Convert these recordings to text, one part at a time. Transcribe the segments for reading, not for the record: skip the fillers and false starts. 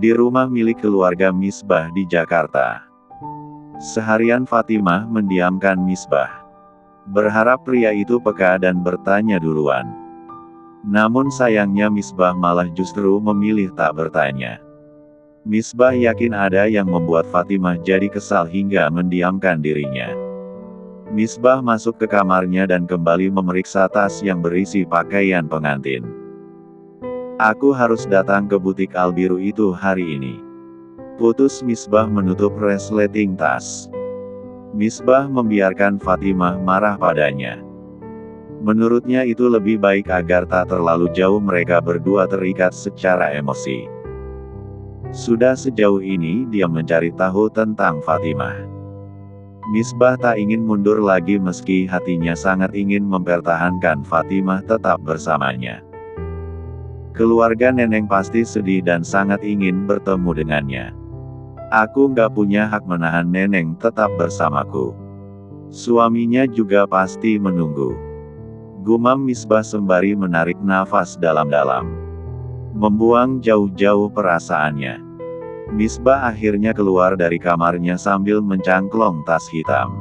di rumah milik keluarga Misbah di Jakarta. Seharian Fatimah mendiamkan Misbah, berharap pria itu peka dan bertanya duluan. Namun sayangnya Misbah malah justru memilih tak bertanya. Misbah yakin ada yang membuat Fatimah jadi kesal hingga mendiamkan dirinya. Misbah masuk ke kamarnya dan kembali memeriksa tas yang berisi pakaian pengantin. Aku harus datang ke butik Al Biru itu hari ini. Putus Misbah menutup resleting tas. Misbah membiarkan Fatimah marah padanya. Menurutnya itu lebih baik agar tak terlalu jauh mereka berdua terikat secara emosi. Sudah sejauh ini dia mencari tahu tentang Fatimah. Misbah tak ingin mundur lagi meski hatinya sangat ingin mempertahankan Fatimah tetap bersamanya. Keluarga Neneng pasti sedih dan sangat ingin bertemu dengannya. Aku nggak punya hak menahan Neneng tetap bersamaku. Suaminya juga pasti menunggu. Gumam Misbah sembari menarik nafas dalam-dalam. Membuang jauh-jauh perasaannya. Misbah akhirnya keluar dari kamarnya sambil mencangklong tas hitam.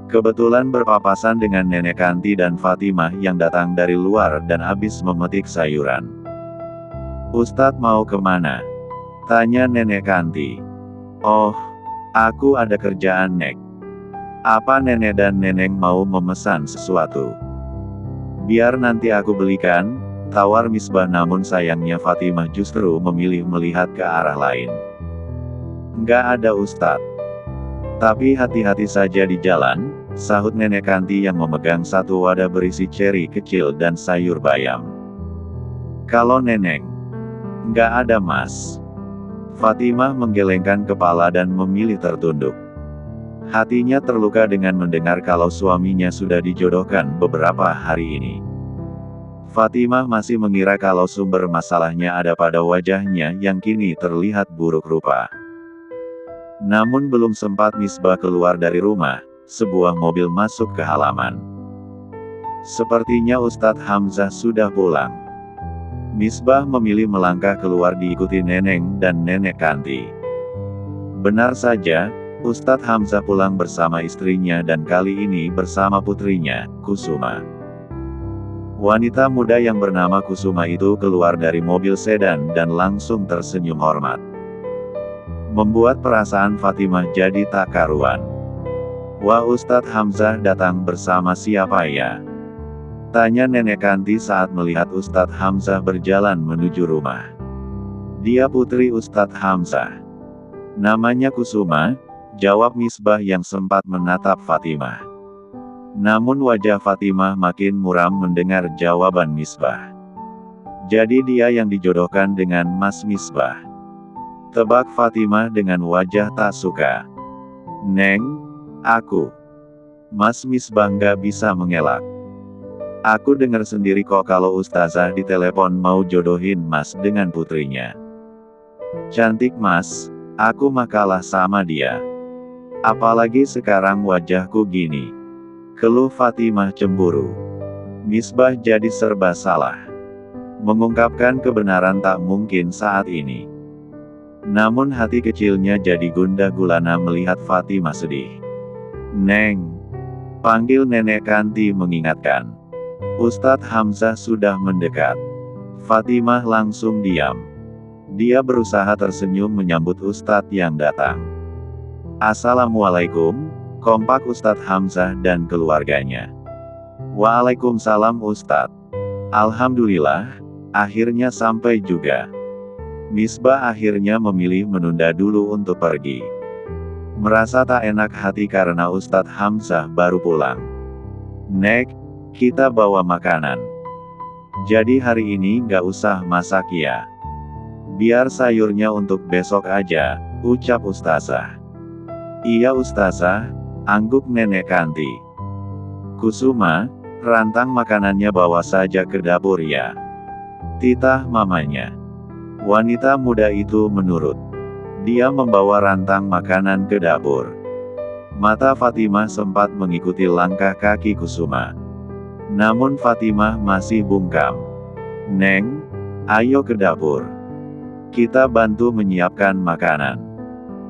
Kebetulan berpapasan dengan Nenek Kanti dan Fatimah yang datang dari luar dan habis memetik sayuran. "Ustadz mau kemana?" tanya Nenek Kanti. "Oh, aku ada kerjaan Nek. Apa Nenek dan Neneng mau memesan sesuatu?" "Biar nanti aku belikan," tawar Misbah, namun sayangnya Fatimah justru memilih melihat ke arah lain. "Nggak ada Ustadz. Tapi hati-hati saja di jalan," sahut Nenek Kanti yang memegang satu wadah berisi ceri kecil dan sayur bayam. "Kalau Neneng?" "Nggak ada Mas." Fatimah menggelengkan kepala dan memilih tertunduk. Hatinya terluka dengan mendengar kalau suaminya sudah dijodohkan beberapa hari ini. Fatimah masih mengira kalau sumber masalahnya ada pada wajahnya yang kini terlihat buruk rupa. Namun belum sempat Misbah keluar dari rumah, sebuah mobil masuk ke halaman. Sepertinya Ustadz Hamzah sudah pulang. Misbah memilih melangkah keluar diikuti Neneng dan Nenek Kanti. Benar saja, Ustadz Hamzah pulang bersama istrinya dan kali ini bersama putrinya, Kusuma. Wanita muda yang bernama Kusuma itu keluar dari mobil sedan dan langsung tersenyum hormat. Membuat perasaan Fatimah jadi tak karuan. "Wah, Ustadz Hamzah datang bersama siapa ya?" tanya Nenek Kanti saat melihat Ustadz Hamzah berjalan menuju rumah. "Dia putri Ustadz Hamzah. Namanya Kusuma," jawab Misbah yang sempat menatap Fatimah. Namun wajah Fatimah makin muram mendengar jawaban Misbah. "Jadi dia yang dijodohkan dengan Mas Misbah?" tebak Fatimah dengan wajah tak suka. "Neng, aku." Mas Misbah nggak bisa mengelak. "Aku dengar sendiri kok kalau Ustazah ditelepon mau jodohin Mas dengan putrinya. Cantik Mas, aku mah kalah sama dia. Apalagi sekarang wajahku gini," keluh Fatimah cemburu. Misbah jadi serba salah. Mengungkapkan kebenaran tak mungkin saat ini. Namun hati kecilnya jadi gundah gulana melihat Fatimah sedih. "Neng," panggil Nenek Kanti mengingatkan. Ustadz Hamzah sudah mendekat. Fatimah langsung diam. Dia berusaha tersenyum menyambut Ustadz yang datang. "Assalamualaikum," kompak Ustadz Hamzah dan keluarganya. "Waalaikumsalam Ustadz. Alhamdulillah, akhirnya sampai juga." Misbah akhirnya memilih menunda dulu untuk pergi. Merasa tak enak hati karena Ustadz Hamzah baru pulang. "Nek, kita bawa makanan. Jadi hari ini nggak usah masak ya. Biar sayurnya untuk besok aja," ucap Ustazah. "Iya Ustazah," angguk Nenek Kanti. "Kusuma, rantang makanannya bawa saja ke dapur ya," titah mamanya. Wanita muda itu menurut. Dia membawa rantang makanan ke dapur. Mata Fatimah sempat mengikuti langkah kaki Kusuma. Namun Fatimah masih bungkam. "Neng, ayo ke dapur. Kita bantu menyiapkan makanan,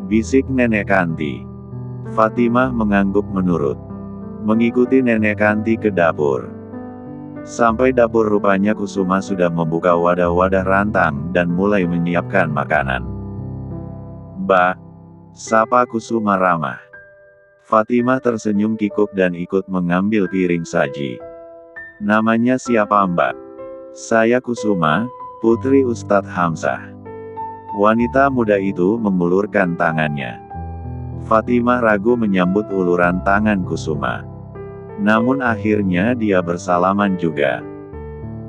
bisik Nenek Kanti. Fatimah mengangguk menurut. Mengikuti Nenek Kanti ke dapur. Sampai dapur rupanya Kusuma sudah membuka wadah-wadah rantang dan mulai menyiapkan makanan. "Mbak," sapa Kusuma ramah. Fatimah tersenyum kikuk dan ikut mengambil piring saji. "Namanya siapa Mbak?" "Saya Kusuma, putri Ustadz Hamzah." Wanita muda itu mengulurkan tangannya. Fatimah ragu menyambut uluran tangan Kusuma. Namun akhirnya dia bersalaman juga.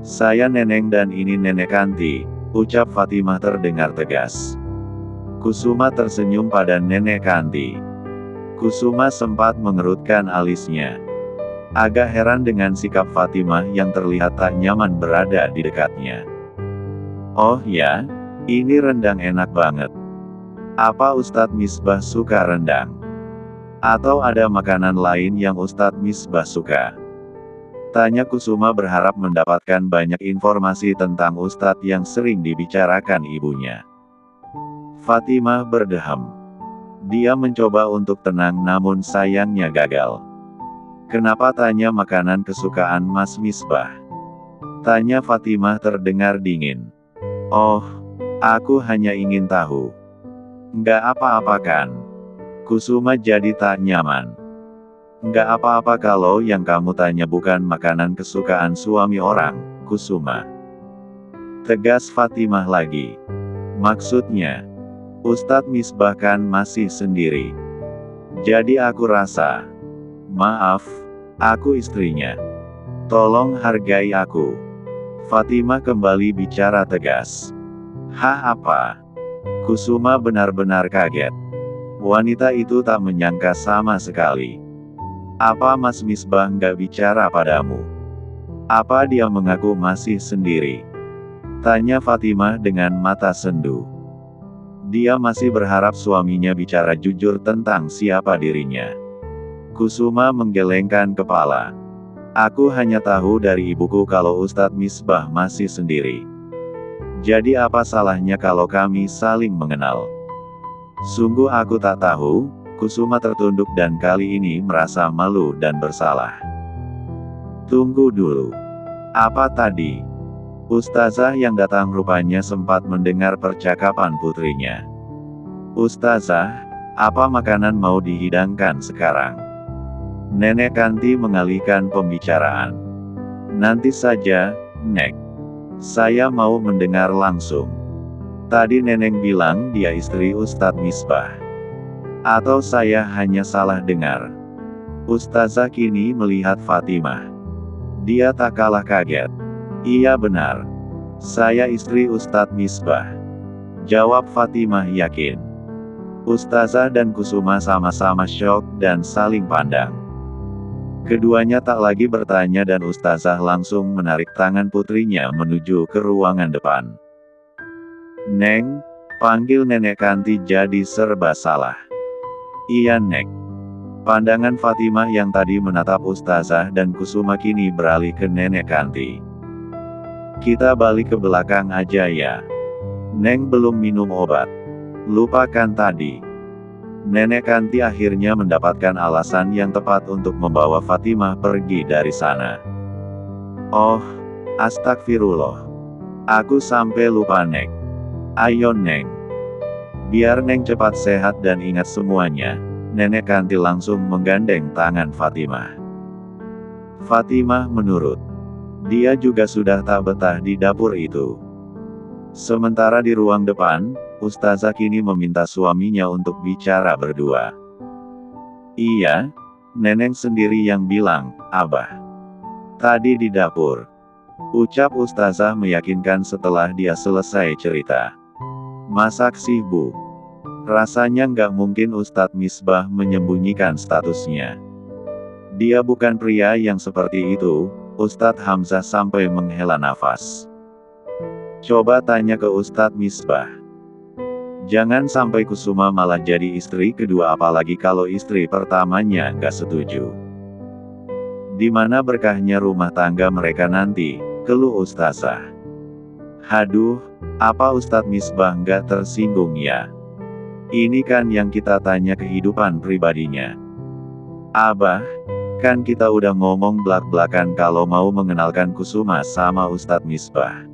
"Saya Neneng dan ini Nenek Kanti," ucap Fatimah terdengar tegas. Kusuma tersenyum pada Nenek Kanti. Kusuma sempat mengerutkan alisnya. Agak heran dengan sikap Fatimah yang terlihat tak nyaman berada di dekatnya. "Oh ya, ini rendang enak banget. Apa Ustadz Misbah suka rendang? Atau ada makanan lain yang Ustadz Misbah suka?" Tanya Kusuma berharap mendapatkan banyak informasi tentang Ustadz yang sering dibicarakan ibunya. Fatimah berdeham. Dia mencoba untuk tenang namun sayangnya gagal. "Kenapa tanya makanan kesukaan Mas Misbah?" Tanya Fatimah terdengar dingin. "Oh, aku hanya ingin tahu." "Nggak apa-apa kan?" Kusuma jadi tak nyaman. "Nggak apa-apa kalau yang kamu tanya bukan makanan kesukaan suami orang, Kusuma." Tegas Fatimah lagi. "Maksudnya, Ustadz Misbah kan masih sendiri. Jadi aku rasa, maaf, aku istrinya. Tolong hargai aku." Fatimah kembali bicara tegas. "Hah, apa?" Kusuma benar-benar kaget. Wanita itu tak menyangka sama sekali. "Apa Mas Misbah nggak bicara padamu? Apa dia mengaku masih sendiri?" Tanya Fatimah dengan mata sendu. Dia masih berharap suaminya bicara jujur tentang siapa dirinya. Kusuma menggelengkan kepala. "Aku hanya tahu dari ibuku kalau Ustadz Misbah masih sendiri. Jadi apa salahnya kalau kami saling mengenal?" "Sungguh aku tak tahu." Kusuma tertunduk dan kali ini merasa malu dan bersalah. "Tunggu dulu. Apa tadi?" Ustazah yang datang rupanya sempat mendengar percakapan putrinya. "Ustazah, apa makanan mau dihidangkan sekarang?" Nenek Kanti mengalihkan pembicaraan. "Nanti saja, Nek. Saya mau mendengar langsung. Tadi Neneng bilang dia istri Ustadz Misbah. Atau saya hanya salah dengar?" Ustazah kini melihat Fatimah. Dia tak kalah kaget. "Iya benar. Saya istri Ustadz Misbah." Jawab Fatimah yakin. Ustazah dan Kusuma sama-sama syok dan saling pandang. Keduanya tak lagi bertanya dan Ustazah langsung menarik tangan putrinya menuju ke ruangan depan. "Neng," panggil Nenek Kanti jadi serba salah. "Iya Nek." Pandangan Fatimah yang tadi menatap Ustazah dan Kusuma kini beralih ke Nenek Kanti. "Kita balik ke belakang aja ya. Neng belum minum obat. Lupakan tadi." Nenek Kanti akhirnya mendapatkan alasan yang tepat untuk membawa Fatimah pergi dari sana. "Oh, astagfirullah. Aku sampai lupa Nek. Ayo Neng. Biar Neng cepat sehat dan ingat semuanya." Nenek Kanti langsung menggandeng tangan Fatimah. Fatimah menurut. Dia juga sudah tak betah di dapur itu. Sementara di ruang depan, Ustazah kini meminta suaminya untuk bicara berdua. "Iya, Neneng sendiri yang bilang, Abah. Tadi di dapur." Ucap Ustazah meyakinkan setelah dia selesai cerita. "Masak sih Bu. Rasanya nggak mungkin Ustadz Misbah menyembunyikan statusnya. Dia bukan pria yang seperti itu." Ustadz Hamzah sampai menghela nafas. "Coba tanya ke Ustadz Misbah. Jangan sampai Kusuma malah jadi istri kedua apalagi kalau istri pertamanya nggak setuju. Di mana berkahnya rumah tangga mereka nanti?" keluh Ustazah. Haduh, apa Ustadz Misbah nggak tersinggung ya? Ini kan yang kita tanya kehidupan pribadinya. Abah, kan kita udah ngomong belak-belakan kalau mau mengenalkan Kusuma sama Ustadz Misbah.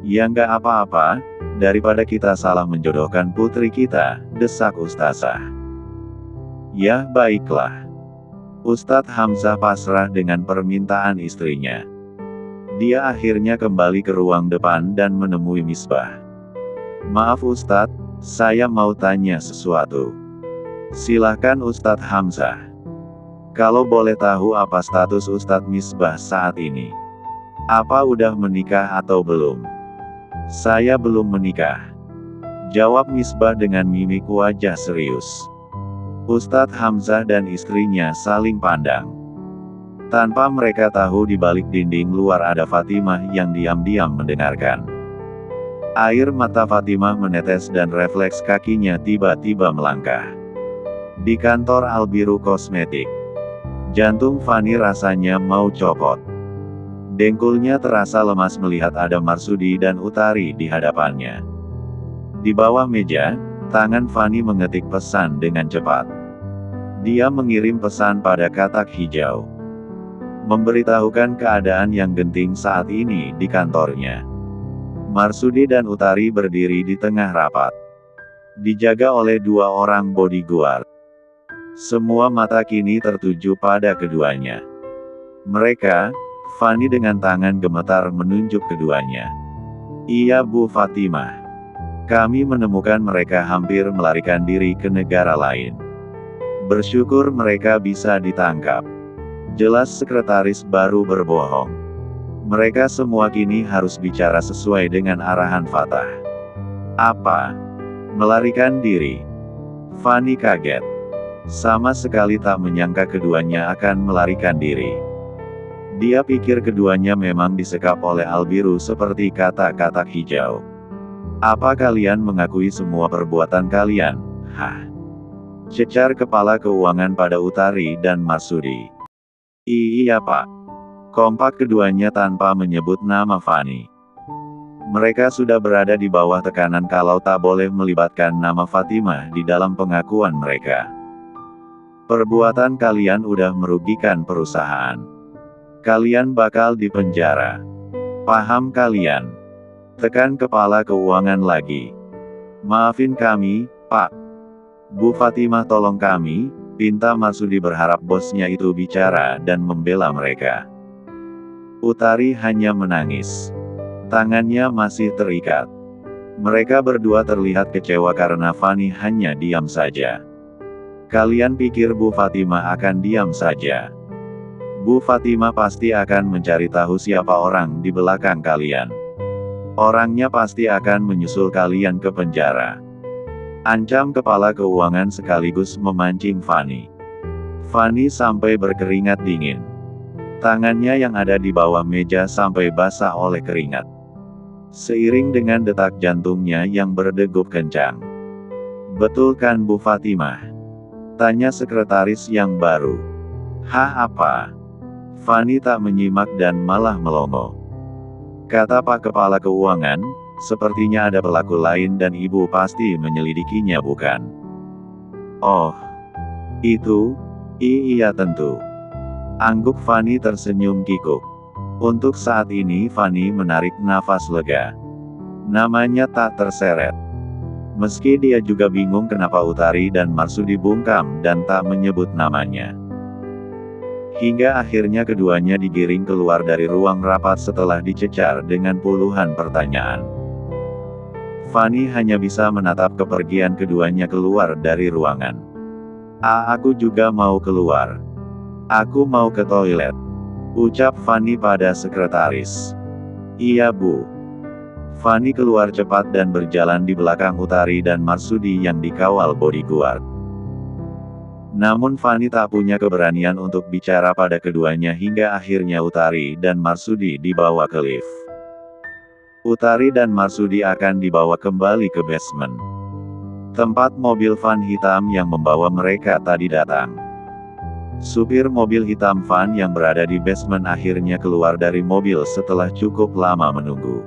Ya nggak apa-apa, daripada kita salah menjodohkan putri kita, desak Ustazah. Ya baiklah. Ustadz Hamzah pasrah dengan permintaan istrinya. Dia akhirnya kembali ke ruang depan dan menemui Misbah. Maaf Ustadz, saya mau tanya sesuatu. Silahkan Ustadz Hamzah. Kalau boleh tahu apa status Ustadz Misbah saat ini? Apa udah menikah atau belum? Saya belum menikah. Jawab Misbah dengan mimik wajah serius. Ustadz Hamzah dan istrinya saling pandang. Tanpa mereka tahu di balik dinding luar ada Fatimah yang diam-diam mendengarkan. Air mata Fatimah menetes dan refleks kakinya tiba-tiba melangkah. Di kantor Albiru Kosmetik. Jantung Fani rasanya mau copot. Dengkulnya terasa lemas melihat ada Marsudi dan Utari di hadapannya. Di bawah meja, tangan Fani mengetik pesan dengan cepat. Dia mengirim pesan pada katak hijau. Memberitahukan keadaan yang genting saat ini di kantornya. Marsudi dan Utari berdiri di tengah rapat. Dijaga oleh 2 orang bodyguard. Semua mata kini tertuju pada keduanya. Mereka, Fani dengan tangan gemetar menunjuk keduanya. Iya Bu Fatimah. Kami menemukan mereka hampir melarikan diri ke negara lain. Bersyukur mereka bisa ditangkap. Jelas sekretaris baru berbohong. Mereka semua kini harus bicara sesuai dengan arahan Fatah. Apa? Melarikan diri? Fani kaget. Sama sekali tak menyangka keduanya akan melarikan diri. Dia pikir keduanya memang disekap oleh Albiru seperti kata katak hijau. Apa kalian mengakui semua perbuatan kalian? Hah? Cecar kepala keuangan pada Utari dan Marsudi. Iya Pak. Kompak keduanya tanpa menyebut nama Fani. Mereka sudah berada di bawah tekanan kalau tak boleh melibatkan nama Fatimah di dalam pengakuan mereka. Perbuatan kalian udah merugikan perusahaan. Kalian bakal dipenjara. Paham kalian? Tekan kepala keuangan lagi. Maafin kami, Pak. Bu Fatimah tolong kami, pinta Marsudi berharap bosnya itu bicara dan membela mereka. Utari hanya menangis. Tangannya masih terikat. Mereka berdua terlihat kecewa karena Fani hanya diam saja. Kalian pikir Bu Fatimah akan diam saja? Bu Fatimah pasti akan mencari tahu siapa orang di belakang kalian. Orangnya pasti akan menyusul kalian ke penjara. Ancam kepala keuangan sekaligus memancing Fani. Fani sampai berkeringat dingin. Tangannya yang ada di bawah meja sampai basah oleh keringat. Seiring dengan detak jantungnya yang berdegup kencang. Betul kan Bu Fatimah? Tanya sekretaris yang baru. Hah apa? Fani tak menyimak dan malah melongo. Kata Pak Kepala Keuangan, sepertinya ada pelaku lain dan ibu pasti menyelidikinya bukan? Oh, itu? Iya tentu. Angguk Fani tersenyum kikuk. Untuk saat ini Fani menarik nafas lega. Namanya tak terseret. Meski dia juga bingung kenapa Utari dan Marsudi bungkam dan tak menyebut namanya. Hingga akhirnya keduanya digiring keluar dari ruang rapat setelah dicecar dengan puluhan pertanyaan. Fani hanya bisa menatap kepergian keduanya keluar dari ruangan. Aku juga mau keluar. Aku mau ke toilet. Ucap Fani pada sekretaris. Iya Bu. Fani keluar cepat dan berjalan di belakang Utari dan Marsudi yang dikawal bodyguard. Namun Fani tak punya keberanian untuk bicara pada keduanya hingga akhirnya Utari dan Marsudi dibawa ke lift. Utari dan Marsudi akan dibawa kembali ke basement. Tempat mobil van hitam yang membawa mereka tadi datang. Supir mobil hitam van yang berada di basement akhirnya keluar dari mobil setelah cukup lama menunggu.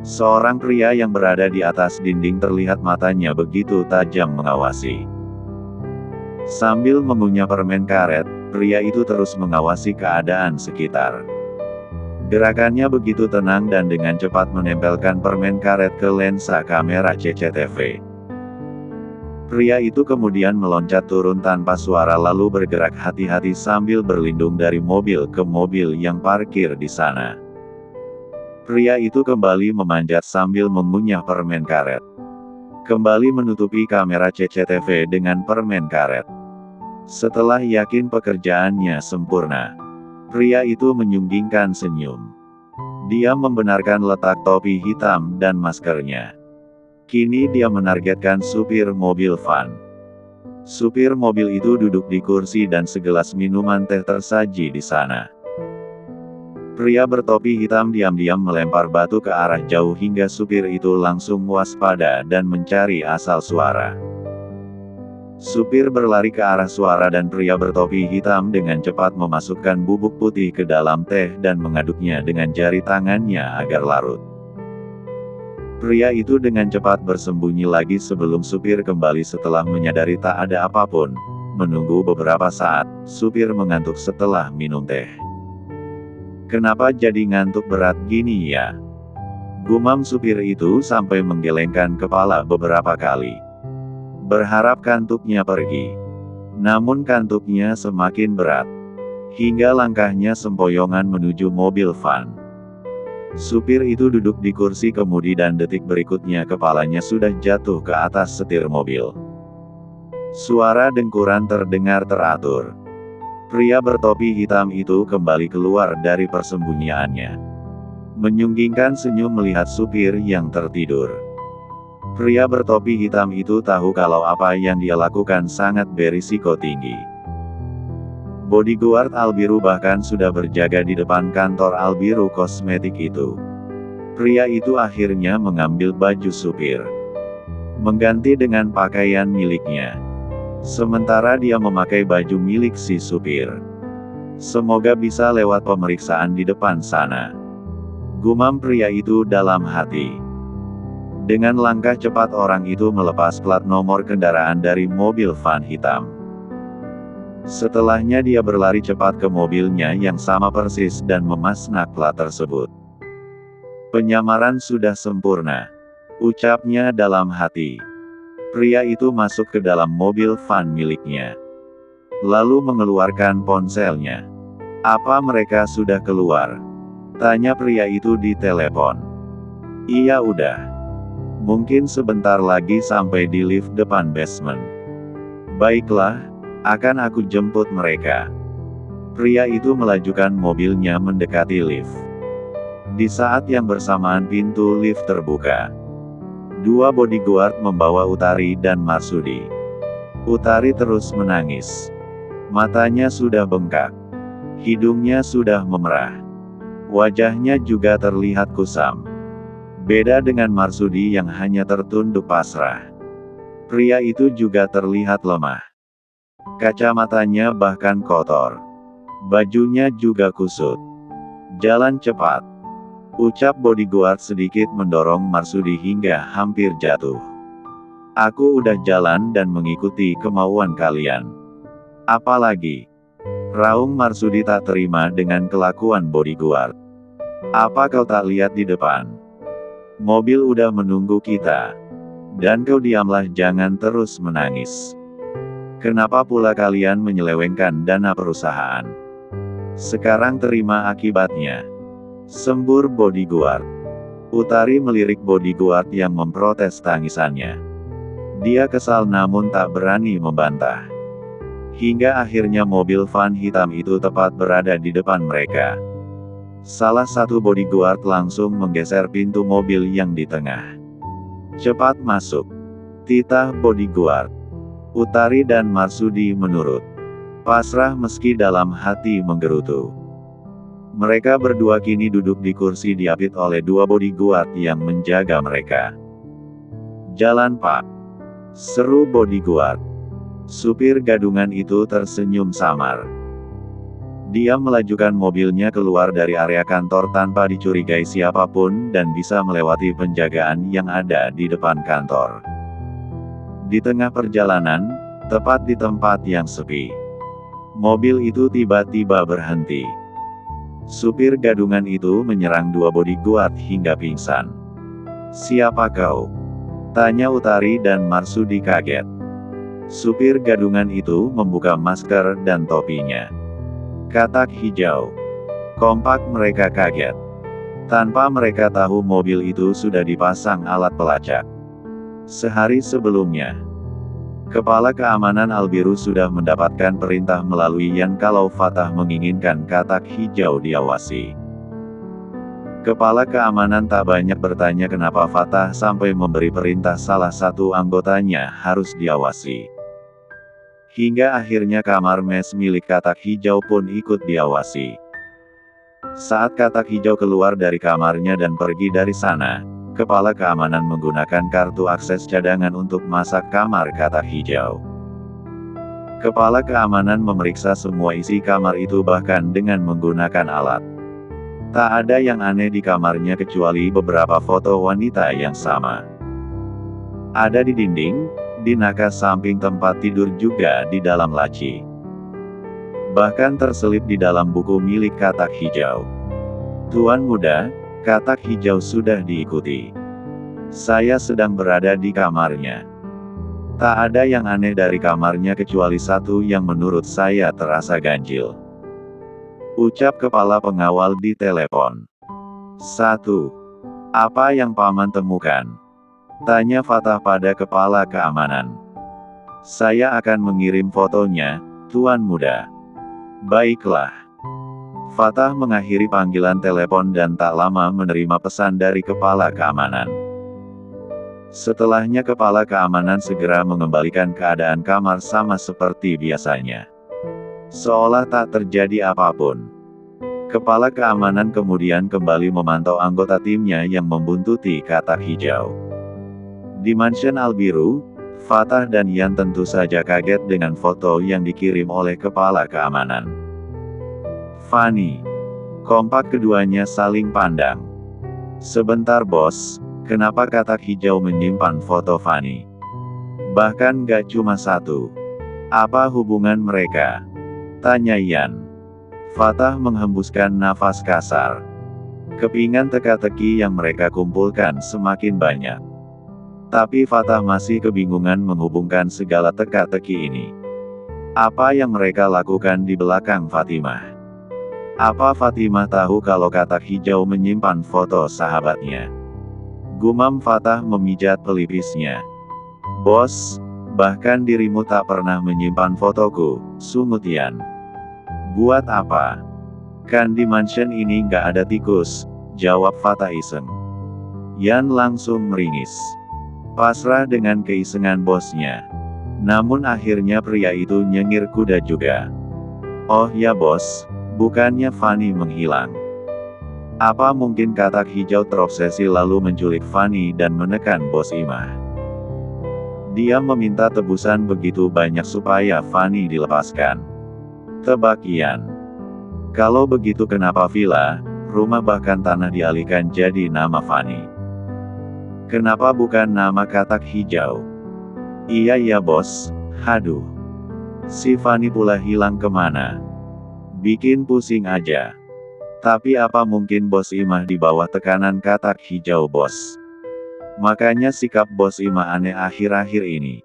Seorang pria yang berada di atas dinding terlihat matanya begitu tajam mengawasi. Sambil mengunyah permen karet, pria itu terus mengawasi keadaan sekitar. Gerakannya begitu tenang dan dengan cepat menempelkan permen karet ke lensa kamera CCTV. Pria itu kemudian meloncat turun tanpa suara lalu bergerak hati-hati sambil berlindung dari mobil ke mobil yang parkir di sana. Pria itu kembali memanjat sambil mengunyah permen karet. Kembali menutupi kamera CCTV dengan permen karet. Setelah yakin pekerjaannya sempurna, pria itu menyunggingkan senyum. Dia membenarkan letak topi hitam dan maskernya. Kini dia menargetkan supir mobil van. Supir mobil itu duduk di kursi dan segelas minuman teh tersaji di sana. Pria bertopi hitam diam-diam melempar batu ke arah jauh hingga supir itu langsung waspada dan mencari asal suara. Supir berlari ke arah suara dan pria bertopi hitam dengan cepat memasukkan bubuk putih ke dalam teh dan mengaduknya dengan jari tangannya agar larut. Pria itu dengan cepat bersembunyi lagi sebelum supir kembali setelah menyadari tak ada apapun. Menunggu beberapa saat, supir mengantuk setelah minum teh. "Kenapa jadi ngantuk berat gini ya?" gumam supir itu sampai menggelengkan kepala beberapa kali. Berharap kantuknya pergi. Namun kantuknya semakin berat. Hingga langkahnya sempoyongan menuju mobil van. Supir itu duduk di kursi kemudi dan detik berikutnya kepalanya sudah jatuh ke atas setir mobil. Suara dengkuran terdengar teratur. Pria bertopi hitam itu kembali keluar dari persembunyiannya. Menyunggingkan senyum melihat supir yang tertidur. Pria bertopi hitam itu tahu kalau apa yang dia lakukan sangat berisiko tinggi. Bodyguard Albiru bahkan sudah berjaga di depan kantor Albiru Kosmetik itu. Pria itu akhirnya mengambil baju supir, mengganti dengan pakaian miliknya. Sementara dia memakai baju milik si supir. Semoga bisa lewat pemeriksaan di depan sana, gumam pria itu dalam hati. Dengan langkah cepat orang itu melepas plat nomor kendaraan dari mobil van hitam. Setelahnya dia berlari cepat ke mobilnya yang sama persis dan memasnak plat tersebut. "Penyamaran sudah sempurna," ucapnya dalam hati. Pria itu masuk ke dalam mobil van miliknya. Lalu mengeluarkan ponselnya. "Apa mereka sudah keluar?" tanya pria itu di telepon. "Iya udah. Mungkin sebentar lagi sampai di lift depan basement." "Baiklah, akan aku jemput mereka." Pria itu melajukan mobilnya mendekati lift. Di saat yang bersamaan pintu lift terbuka. Dua bodyguard membawa Utari dan Marsudi. Utari terus menangis. Matanya sudah bengkak. Hidungnya sudah memerah. Wajahnya juga terlihat kusam. Beda dengan Marsudi yang hanya tertunduk pasrah. Pria itu juga terlihat lemah. Kacamatanya bahkan kotor. Bajunya juga kusut. "Jalan cepat," ucap bodyguard sedikit mendorong Marsudi hingga hampir jatuh. "Aku udah jalan dan mengikuti kemauan kalian. Apalagi?" raung Marsudi tak terima dengan kelakuan bodyguard. "Apa kau tak lihat di depan? Mobil udah menunggu kita. Dan kau diamlah, jangan terus menangis. Kenapa pula kalian menyelewengkan dana perusahaan? Sekarang terima akibatnya," sembur bodyguard. Utari melirik bodyguard yang memprotes tangisannya. Dia kesal namun tak berani membantah. Hingga akhirnya mobil van hitam itu tepat berada di depan mereka. Salah satu bodyguard langsung menggeser pintu mobil yang di tengah. "Cepat masuk," titah bodyguard. Utari dan Marsudi menurut. Pasrah meski dalam hati menggerutu. Mereka berdua kini duduk di kursi diapit oleh dua bodyguard yang menjaga mereka. "Jalan Pak," seru bodyguard. Supir gadungan itu tersenyum samar. Dia melajukan mobilnya keluar dari area kantor tanpa dicurigai siapapun dan bisa melewati penjagaan yang ada di depan kantor. Di tengah perjalanan, tepat di tempat yang sepi, mobil itu tiba-tiba berhenti. Supir gadungan itu menyerang dua bodyguard hingga pingsan. "Siapa kau?" tanya Utari dan Marsudi kaget. Supir gadungan itu membuka masker dan topinya. "Katak hijau." Kompak mereka kaget. Tanpa mereka tahu mobil itu sudah dipasang alat pelacak. Sehari sebelumnya, Kepala Keamanan Albiru sudah mendapatkan perintah melalui Yan kalau Fatah menginginkan katak hijau diawasi. Kepala Keamanan tak banyak bertanya kenapa Fatah sampai memberi perintah salah satu anggotanya harus diawasi. Hingga akhirnya kamar mes milik katak hijau pun ikut diawasi. Saat katak hijau keluar dari kamarnya dan pergi dari sana, Kepala Keamanan menggunakan kartu akses cadangan untuk masuk kamar katak hijau. Kepala Keamanan memeriksa semua isi kamar itu bahkan dengan menggunakan alat. Tak ada yang aneh di kamarnya kecuali beberapa foto wanita yang sama. Ada di dinding, di nakas samping tempat tidur juga di dalam laci. Bahkan terselip di dalam buku milik katak hijau. "Tuan muda, katak hijau sudah diikuti. Saya sedang berada di kamarnya. Tak ada yang aneh dari kamarnya kecuali satu yang menurut saya terasa ganjil," ucap kepala pengawal di telepon. "1. Apa yang paman temukan?" tanya Fatah pada kepala keamanan. "Saya akan mengirim fotonya, tuan muda." "Baiklah." Fatah mengakhiri panggilan telepon dan tak lama menerima pesan dari kepala keamanan. Setelahnya kepala keamanan segera mengembalikan keadaan kamar sama seperti biasanya. Seolah tak terjadi apapun. Kepala keamanan kemudian kembali memantau anggota timnya yang membuntuti katak hijau. Di mansion Albiru, Fatah dan Yan tentu saja kaget dengan foto yang dikirim oleh kepala keamanan. "Fanny." Kompak keduanya saling pandang. "Sebentar bos, kenapa katak hijau menyimpan foto Fanny? Bahkan gak cuma satu. Apa hubungan mereka?" tanya Yan. Fatah menghembuskan nafas kasar. Kepingan teka-teki yang mereka kumpulkan semakin banyak. Tapi Fatah masih kebingungan menghubungkan segala teka-teki ini. Apa yang mereka lakukan di belakang Fatimah? Apa Fatimah tahu kalau katak hijau menyimpan foto sahabatnya? Gumam Fatah memijat pelipisnya. "Bos, bahkan dirimu tak pernah menyimpan fotoku," sungut Yan. "Buat apa? Kan di mansion ini nggak ada tikus," jawab Fatah iseng. Yan langsung meringis. Pasrah dengan keisengan bosnya. Namun akhirnya pria itu nyengir kuda juga. "Oh ya bos, bukannya Fanny menghilang? Apa mungkin katak hijau terobsesi lalu menculik Fanny dan menekan bos Imah? Dia meminta tebusan begitu banyak supaya Fanny dilepaskan," tebak Yan. "Kalau begitu kenapa villa, rumah bahkan tanah dialihkan jadi nama Fanny? Kenapa bukan nama katak hijau?" Iya bos, haduh. Si Fanny pula hilang kemana? Bikin pusing aja. Tapi apa mungkin bos Imah di bawah tekanan katak hijau bos? Makanya sikap bos Imah aneh akhir-akhir ini.